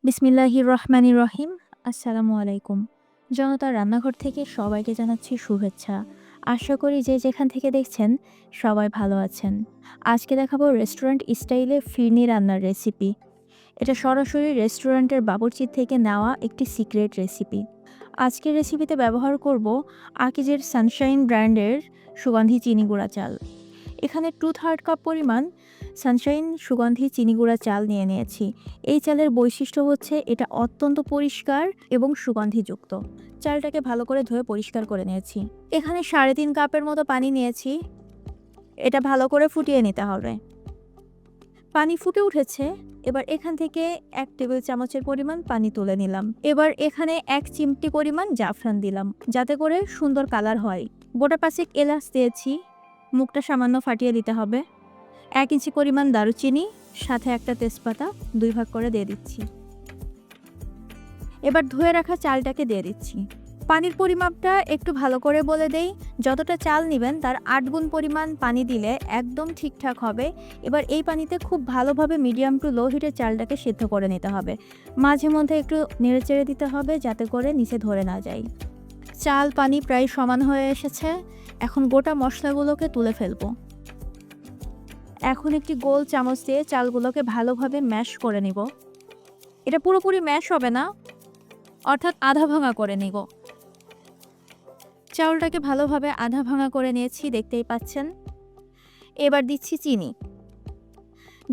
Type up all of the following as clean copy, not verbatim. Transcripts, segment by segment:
বিসমিল্লাহির রহমানির রহিম। আসসালামু আলাইকুম। জনতার রান্নাঘর থেকে সবাইকে জানাচ্ছি শুভেচ্ছা। আশা করি যে যেখান থেকে দেখছেন সবাই ভালো আছেন। আজকে দেখাবো রেস্টুরেন্ট স্টাইলে ফিরনি রান্নার রেসিপি। এটা সরাসরি রেস্টুরেন্টের বাবুর্চির থেকে নেওয়া একটি সিক্রেট রেসিপি। আজকের রেসিপিতে ব্যবহার করব আকিজের সানশাইন ব্র্যান্ডের সুগন্ধি চিনি গুঁড়া চাল। এখানে 2/3 কাপ পরিমাণ সানশাইন সুগন্ধি চিনি গুঁড়া চাল নিয়ে নিয়েছি। এই চালের বৈশিষ্ট্য হচ্ছে এটা অত্যন্ত পরিষ্কার এবং সুগন্ধিযুক্ত। চালটাকে ভালো করে ধুয়ে পরিষ্কার করে নিয়েছি। এখানে 3.5 কাপের মতো পানি নিয়েছি। এটা ভালো করে ফুটিয়ে নিতে হবে। পানি ফুটে উঠেছে। এবার এখান থেকে 1 টেবিল চামচের পরিমাণ পানি তুলে নিলাম। এবার এখানে 1 চিমটি পরিমাণ জাফরান দিলাম, যাতে করে সুন্দর কালার হয়। গোটা 5 এলাচ দিয়েছি, মুখটা সামান্য ফাটিয়ে দিতে হবে। 1 ইঞ্চি পরিমাণ দারুচিনি, সাথে একটা তেজপাতা 2 ভাগ করে দিয়ে দিচ্ছি। এবার ধুয়ে রাখা চালটাকে দিয়ে দিচ্ছি। পানির পরিমাপটা একটু ভালো করে বলে দেই। যতটা চাল নেবেন তার 8 গুণ পরিমাণ পানি দিলে একদম ঠিকঠাক হবে। এবার এই পানিতে খুব ভালোভাবে মিডিয়াম টু লো হিটে চালটাকে সিদ্ধ করে নিতে হবে। মাঝে মধ্যে একটু নেড়েচেড়ে দিতে হবে, যাতে করে নিচে ধরে না যায়। চাল পানি প্রায় সমান হয়ে এসেছে। এখন গোটা মশলাগুলোকে তুলে ফেলবো। এখন একটি গোল চামচ দিয়ে চালগুলোকে ভালোভাবে ম্যাশ করে নিব। এটা পুরোপুরি ম্যাশ হবে না, অর্থাৎ আধা ভাঙা করে নিব। চাউলটাকে ভালোভাবে আধা ভাঙা করে নিয়েছি, দেখতেই পাচ্ছেন। এবার দিচ্ছি চিনি।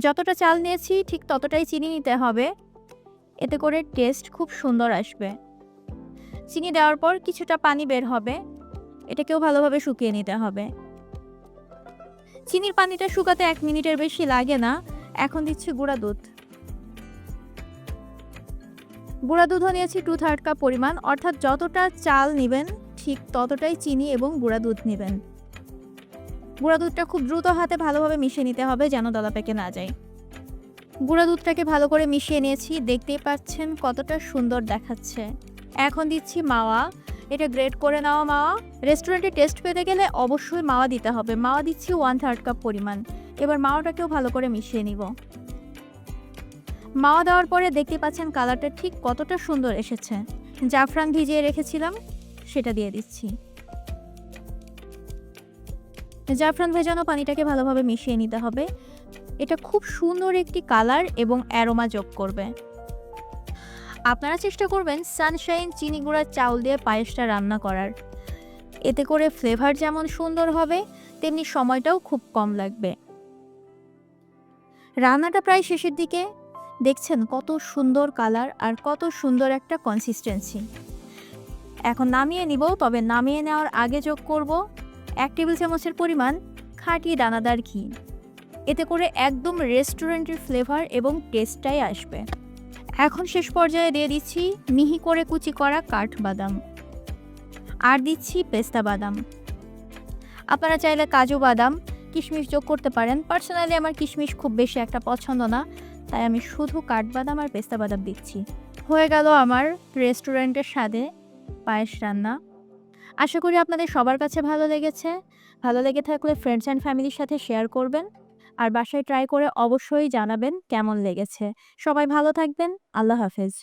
যতটা চাল নিয়েছি ঠিক ততটাই চিনি নিতে হবে, এতে করে টেস্ট খুব সুন্দর আসবে। চিনি দেওয়ার পর কিছুটা পানি বের হবে, এটাকেও ভালোভাবে শুকিয়ে নিতে হবে। চিনির পানিটা শুকাতে 1 মিনিটের বেশি লাগে না। এখন দিচ্ছি গুঁড়া দুধ। গুঁড়া দুধও নিয়েছি 2/3 কাপ পরিমাণ, অর্থাৎ যতটা চাল নেবেন ঠিক ততটাই চিনি এবং গুঁড়া দুধ নেবেন। গুঁড়া দুধটা খুব দ্রুত হাতে ভালোভাবে মিশিয়ে নিতে হবে, যেন দলা পেকে না যায়। গুঁড়া দুধটাকে ভালো করে মিশিয়ে নিয়েছি, দেখতেই পাচ্ছেন কতটা সুন্দর দেখাচ্ছে। এখন দিচ্ছি মাওয়া। এটা গ্রেট করে নেওয়া মাওয়া। রেস্টুরেন্টে টেস্ট পেতে গেলে অবশ্যই মাওয়া দিতে হবে। মাওয়া দিচ্ছি 1/3 কাপ পরিমাণ। এবার মাওয়াটাকেও ভালো করে মিশিয়ে নিব। মাওয়া দেওয়ার পরে দেখতে পাচ্ছেন কালারটা ঠিক কতটা সুন্দর এসেছে। জাফরান ভিজিয়ে রেখেছিলাম, সেটা দিয়ে দিচ্ছি। জাফরান ভেজানো পানিটাকে ভালোভাবে মিশিয়ে নিতে হবে। এটা খুব সুন্দর একটি কালার এবং অ্যারোমা যোগ করবে। আপনারা চেষ্টা করবেন সানশাইন চিনি গুঁড়া চাউল দিয়ে পায়েসটা রান্না করার। এতে করে ফ্লেভার যেমন সুন্দর হবে, তেমনি সময়টাও খুব কম লাগবে। রান্নাটা প্রায় শেষের দিকে। দেখছেন কত সুন্দর কালার আর কত সুন্দর একটা কনসিস্টেন্সি। এখন নামিয়ে নিব, তবে নামিয়ে নেওয়ার আগে যোগ করব 1 টেবিল চামচের পরিমাণ খাঁটি দানাদার ঘি। এতে করে একদম রেস্টুরেন্টের ফ্লেভার এবং টেস্টটাই আসবে। এখন শেষ পর্যায়ে দিয়ে দিচ্ছি মিহি করে কুচি করা কাঠবাদাম, আর দিচ্ছি পেস্তা বাদাম। আপনারা চাইলে কাজু বাদাম, কিশমিশ যোগ করতে পারেন। পার্সোনালি আমার কিশমিশ খুব বেশি একটা পছন্দ না, তাই আমি শুধু কাঠবাদাম আর পেস্তা বাদাম দিচ্ছি। হয়ে গেল আমার রেস্টুরেন্টের স্বাদে পায়েস রান্না। আশা করি আপনাদের সবার কাছে ভালো লেগেছে। ভালো লেগে থাকলে ফ্রেন্ডস অ্যান্ড ফ্যামিলির সাথে শেয়ার করবেন, আর বাসায় ট্রাই করে অবশ্যই জানাবেন কেমন লেগেছে। সবাই ভালো থাকবেন। আল্লাহ হাফেজ।